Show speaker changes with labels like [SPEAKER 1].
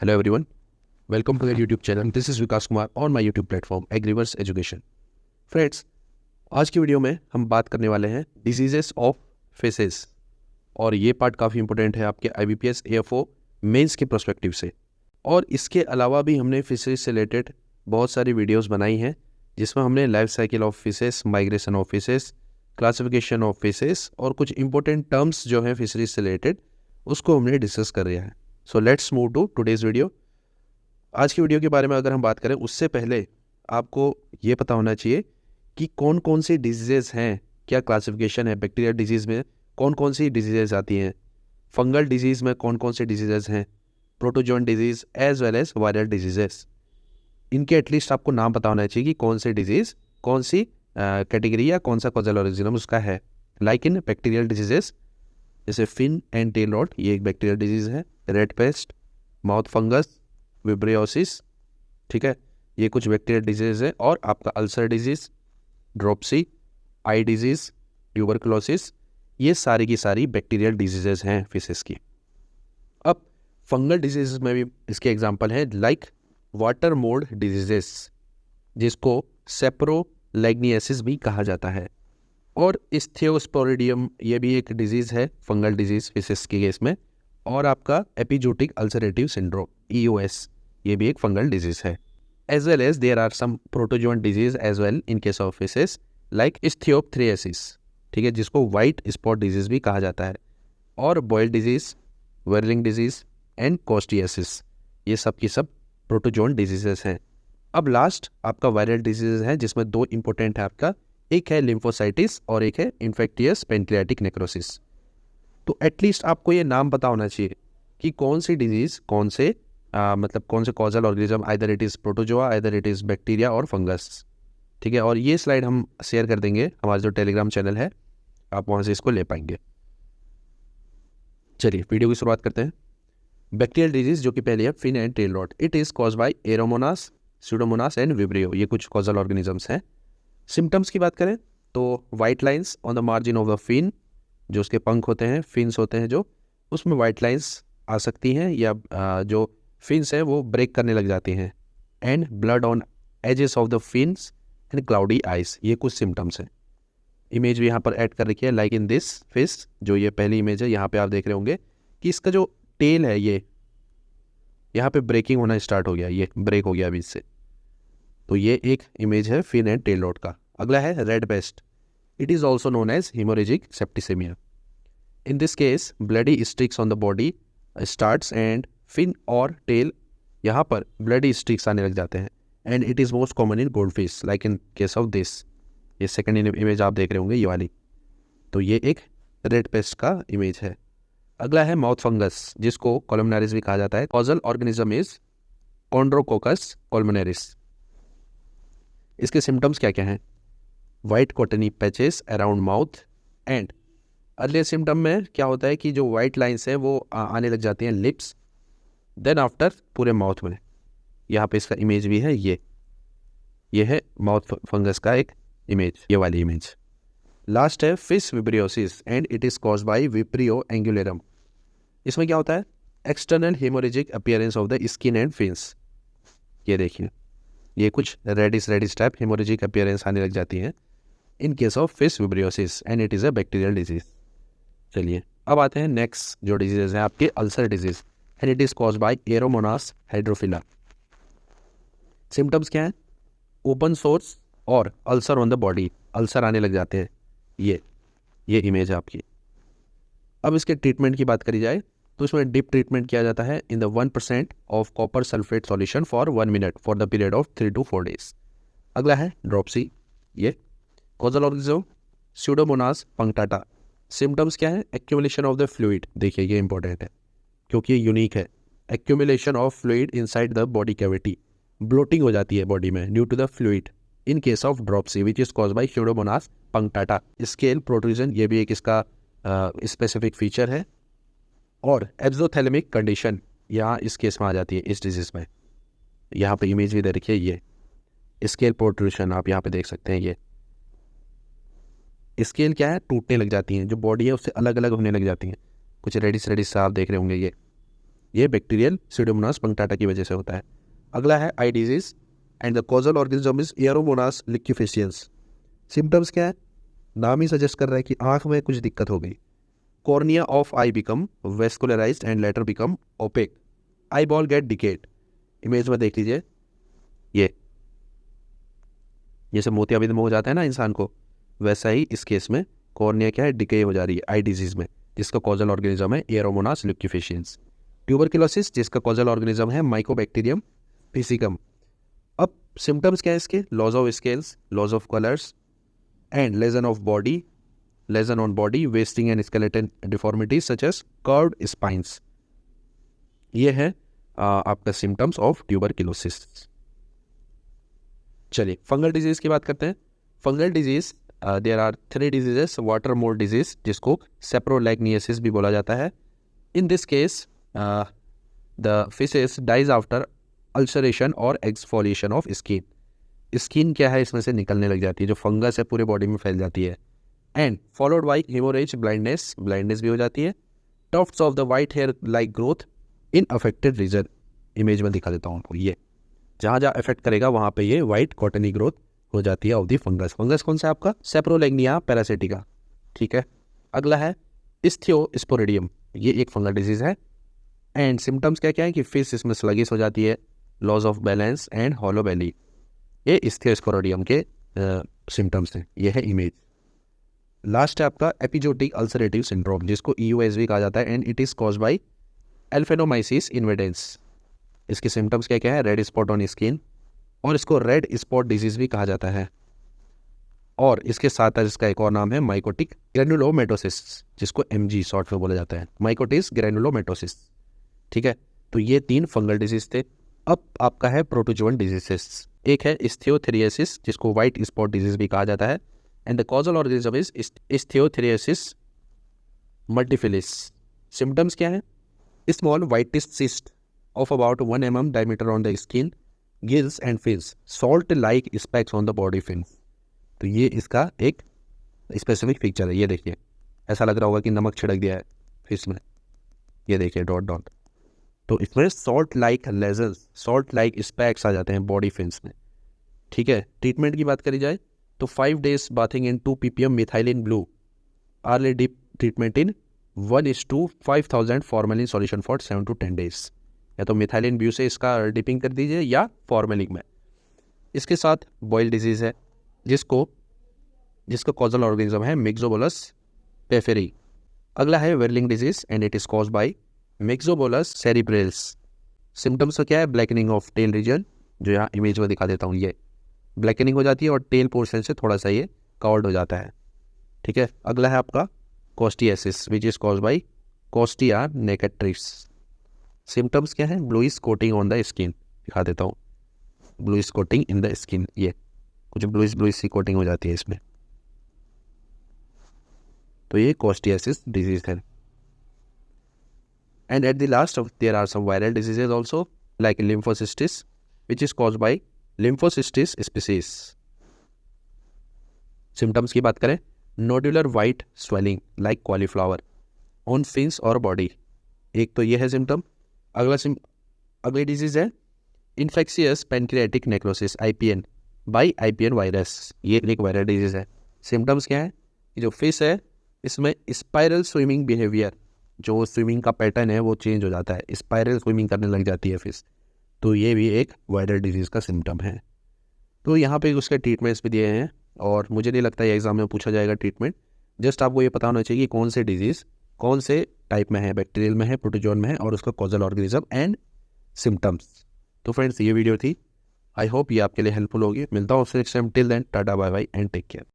[SPEAKER 1] Hello everyone, welcome to the YouTube channel. This is Vikas Kumar on my YouTube platform Agriverse Education. Friends, आज की video में हम बात करने वाले हैं डिजीजेस ऑफ फिशेस और ये पार्ट काफ़ी इंपॉर्टेंट है आपके IBPS AFO मेंस के पर्सपेक्टिव से। और इसके अलावा भी हमने फिशेस से रिलेटेड बहुत सारी वीडियोस बनाई हैं जिसमें हमने life cycle of fishes, migration of fishes, classification of fishes और कुछ इंपॉर्टेंट टर्म्स जो हैं फिशरीज से रिलेटेड उसको हमने डिस्कस कर रहा है। So let's move to today's video. आज की वीडियो के बारे में अगर हम बात करें उससे पहले आपको ये पता होना चाहिए कि कौन कौन सी डिजीज़ेज़ हैं, क्या क्लासिफिकेशन है। बैक्टीरियल डिजीज़ में कौन कौन सी डिजीज़ेज़ आती हैं, फंगल डिजीज़ में कौन कौन सी डिजीज़ेज़ हैं, protozoan disease as well as viral diseases. इनके एटलीस्ट आपको नाम पता होना चाहिए कि कौन सी डिजीज़ कौन सी कैटेगरी या कौन सा कॉजल ऑरिजिनम उसका है। लाइक इन बैक्टीरियल डिजीज़ेज़ जैसे फिन एंड टेल रॉट, ये एक बैक्टीरियल डिजीज़ है। Red pest, mouth fungus, vibriosis, ठीक है, ये कुछ बैक्टीरियल डिजीज़ है। और आपका ulcer disease, dropsy, eye disease, tuberculosis, ये सारी की सारी बैक्टीरियल डिजीज़ेज हैं फिशेस की। अब फंगल डिजीज़ में भी इसके एग्जांपल हैं लाइक वाटर मोल्ड डिजीज़ेस जिसको सेप्रोलैग्नियासिस भी कहा जाता है, और इस्थियोस्पोरिडियम ये भी एक डिजीज़ है, फंगल डिजीज़ फिशेस के केस में। और आपका एपिजूटिक अल्सरेटिव सिंड्रोम EOS, ये भी एक फंगल डिजीज़ है। As well as there are some protozoan disease as well in case of fishes like ichthyophthiriasis, ठीक है, जिसको वाइट स्पॉट डिजीज़ भी कहा जाता है। और boil disease, whirling disease and costiasis, ये सब की सब प्रोटोजोन डिजीजेस हैं। अब लास्ट आपका वायरल डिजीज़ है जिसमें दो इंपॉर्टेंट है आपका, एक है लिम्फोसाइटिस और एक है इन्फेक्टियस पेनक्रियाटिक नेक्रोसिस। तो एटलीस्ट आपको ये नाम पता होना चाहिए कि कौन सी डिजीज़ कौन से मतलब कौन से causal organism, either it is protozoa, either it is bacteria और फंगस, ठीक है। और ये स्लाइड हम शेयर कर देंगे, हमारा जो टेलीग्राम चैनल है आप वहाँ से इसको ले पाएंगे। चलिए वीडियो की शुरुआत करते हैं। बैक्टीरियल डिजीज़ जो कि पहले है fin and tail rot, it is cause by aeromonas, pseudomonas and vibrio, ये कुछ कॉजल ऑर्गेनिजम्स हैं। सिम्टम्स की बात करें तो white lines on the margin of the fin, जो उसके पंख होते हैं, फिन्स होते हैं जो, उसमें वाइट लाइंस आ सकती हैं या जो फिन्स हैं वो ब्रेक करने लग जाती हैं। And blood on edges of the fins and cloudy eyes, ये कुछ सिम्टम्स हैं। इमेज भी यहाँ पर ऐड कर रखी है लाइक इन दिस फिश, जो ये पहली इमेज है, यहाँ पे आप देख रहे होंगे कि इसका जो टेल है ये यहाँ पे ब्रेकिंग होना स्टार्ट हो गया, ये ब्रेक हो गया अभी इससे। तो ये एक इमेज है फिन एंड टेल रॉट का। अगला है red pest, it is also known as haemorrhagic septicaemia. In this case bloody streaks on the body starts and fin और टेल, यहाँ पर ब्लडी स्ट्रिक्स आने लग जाते हैं। And it is most common in gold fish like in case of this, ये second image आप देख रहे होंगे ये वाली। तो ये एक रेड पेस्ट का इमेज है। अगला है माउथ फंगस जिसको कोलमनारिस भी कहा जाता है। Causal organism is chondrococcus columnaris. इसके सिम्टम्स क्या क्या हैं? White cottony patches around mouth and, earlier symptom में क्या होता है कि जो वाइट लाइंस हैं वो आने लग जाती हैं लिप्स, देन आफ्टर पूरे माउथ में। यहाँ पे इसका इमेज भी है, ये है माउथ फंगस का एक इमेज, ये वाली इमेज। लास्ट है fish vibriosis and it is cause by vibrio anguillarum. इसमें क्या होता है? External haemorrhagic appearance of the skin and fins. ये देखिए, ये कुछ रेडिश टाइप हेमोरेजिक अपीयरेंस आने लग जाती हैं in case of fish vibriosis and it is a bacterial disease. चलिए अब आते हैं नेक्स्ट जो डिजीज़ हैं आपके, ulcer disease and it is cause by aeromonas hydrophila. Symptoms क्या हैं? ओपन सोर्स और ulcer on the body, ulcer आने लग जाते हैं। ये इमेज है आपकी। अब इसके ट्रीटमेंट की बात करी जाए तो इसमें डिप ट्रीटमेंट किया जाता है in the 1% of copper sulphate solution for 1 minute for the period of 3 to 4 days। अगला है ड्रॉप्सी, ये कॉजल ऑर्गेनिज्म स्यूडोमोनास पंक्टाटा। सिम्टम्स क्या है? एक्यूमुलेशन ऑफ द फ्लूइड, देखिए ये इंपॉर्टेंट है क्योंकि ये यूनिक है। Accumulation of fluid inside the body cavity, bloating हो जाती है बॉडी में due to the fluid in case of dropsy which is cause by pseudomonas punctata. Scale protrusion, ये भी एक इसका स्पेसिफिक फीचर है। और एब्जोथैलेमिक कंडीशन यहाँ इस केस में आ जाती है, इस डिजीज में। यहाँ पे इमेज भी दे रखी है, ये स्केल प्रोट्रूशन आप यहाँ पे देख सकते हैं। ये स्केल क्या है? टूटने लग जाती हैं, जो बॉडी है उससे अलग अलग होने लग जाती हैं, कुछ रेडिश सा आप देख रहे होंगे। ये बैक्टीरियल स्यूडोमोनास पंक्टाटा की वजह से होता है। अगला है eye disease and the causal organism is aeromonas liquefaciens. Symptoms क्या है, नाम ही सजेस्ट कर रहा है कि आंख में कुछ दिक्कत हो गई। Cornea of eye become vascularised and later become opaque. Eye ball get decayed. Image में देख लीजिए, ये जैसे मोतियाबिंद में हो जाता है ना इंसान को, वैसा ही इस केस में कॉर्निया क्या है, डिके हो जा रही है आई डिजीज में, जिसका कॉजल ऑर्गेनिज्म है एरोमोनास लिक्विफेशियंस। ट्यूबरकुलोसिस जिसका कॉजल ऑर्गेनिज्म है माइकोबैक्टीरियम फिसिकम। अब सिम्टम्स क्या है इसके, loss of scales, loss of colours and lesion of body, lesion on body, wasting and skeleton deformities such as curved spines. ये है आपका सिम्टम्स ऑफ ट्यूबरकुलोसिस। चलिए फंगल डिजीज की बात करते हैं। Fungal disease there are 3 diseases. Water mould disease जिसको saprolegniasis भी बोला जाता है। इन this case the fishes dies after ulceration और एक्सफोलिएशन ऑफ स्किन। स्किन क्या है इसमें से निकलने लग जाती है, जो फंगस है पूरे बॉडी में फैल जाती है। And followed by haemorrhage, blindness, blindness भी हो जाती है। Tufts of the white hair like growth in affected region. Image में दिखा देता हूँ आपको, ये जहाँ जहाँ इफेक्ट करेगा वहाँ पे ये वाइट कॉटनी ग्रोथ हो जाती है ऑफ दी फंगस। फंगस कौन सा है आपका, सेप्रोलैग्निया पैरासिटिका। ठीक है, अगला है इस्थियोस्पोरिडियम, ये एक फंगल डिजीज है। एंड सिम्टम्स क्या क्या है कि फिश इसमें स्लगिश हो जाती है, loss of balance and hollow belly. ये इस्थियोस्पोरिडियम के सिम्टम्स हैं। ये है इमेज। लास्ट है आपका एपिजोटिक अल्सरेटिव सिंड्रोम जिसको EOS भी कहा जाता है and it is caused by aphanomyces invadans. इसके सिम्टम्स क्या क्या है, रेड स्पॉट ऑन स्किन, और इसको रेड स्पॉट डिजीज भी कहा जाता है। और इसके साथ इसका एक और नाम है माइकोटिक ग्रैनुलोमेटोसिस, जिसको MG शॉर्ट में बोला जाता है, माइकोटिस ग्रैनुलोमेटोसिस। ठीक है, तो ये 3 फंगल डिजीज थे। अब आपका है प्रोटोजोअन डिजीजेस। एक है इस्थियोथेरियासिस जिसको वाइट स्पॉट डिजीज भी कहा जाता है and the causal organism is ichthyophthiriasis multifiliis. Symptoms क्या है, small whitish cyst of about 1 mm diameter on the skin, gills and fins, salt-like specks on the body fins। तो ये इसका एक स्पेसिफिक पिक्चर है। ये देखिए, ऐसा लग रहा होगा कि नमक छिड़क दिया है फिश में। ये देखिए डॉट डॉट, तो इसमें salt-like lesions, salt-like specks आ जाते हैं बॉडी फिन्स में। ठीक है, ट्रीटमेंट की बात करी जाए तो 5 days bathing in 2 ppm methylene blue, early deep treatment in 1:5000 formalin solution for 7 to 10 days। या तो मिथाइलिन ब्लू से इसका डिपिंग कर दीजिए या फॉर्मेलिन में। इसके साथ बॉयल डिजीज़ है जिसका कॉजल ऑर्गेनिज्म है मिक्सोबोलस पेफेरी। अगला है whirling disease and it is caused by myxobolus cerebralis. Symptoms क्या है, ब्लैकनिंग ऑफ टेल रीजन, जो यहाँ इमेज में दिखा देता हूँ, ये ब्लैकनिंग हो जाती है और टेल पोर्शन से थोड़ा सा ये कवर्ड हो जाता है। ठीक है, अगला है आपका costiasis which is caused by costia necatrix. Symptoms क्या है, bluish coating on the skin, दिखा देता हूँ, bluish coating in the skin, ये कुछ ब्लूइश सी कोटिंग हो जाती है इसमें, तो ये कोस्टियासिस डिजीज है। And at the last there are some viral diseases also like lymphocystis which is caused by lymphocystis species. Symptoms की बात करें, nodular white swelling like cauliflower on fins और बॉडी, एक तो ये है सिम्टम। अगली डिजीज है infectious pancreatic necrosis IPN by IPN virus, ये एक वायरल डिजीज है। सिम्टम्स क्या है, कि जो फिश है इसमें स्पाइरल स्विमिंग बिहेवियर, जो स्विमिंग का पैटर्न है वो चेंज हो जाता है, स्पाइरल स्विमिंग करने लग जाती है फिश, तो ये भी एक वायरल डिजीज़ का सिम्टम है। तो यहाँ पे उसके ट्रीटमेंट्स भी दिए हैं और मुझे नहीं लगता है एग्जाम में पूछा जाएगा ट्रीटमेंट। जस्ट आपको ये पता होना चाहिए कि कौन से डिजीज़ कौन से टाइप में है, बैक्टीरियल में है, प्रोटोजोन में है, और उसका कॉजल ऑर्गेनिज्म एंड सिम्टम्स। तो फ्रेंड्स ये वीडियो थी, आई होप ये आपके लिए हेल्पफुल होगी। मिलता हूँ next time, till then tata bye bye and take care.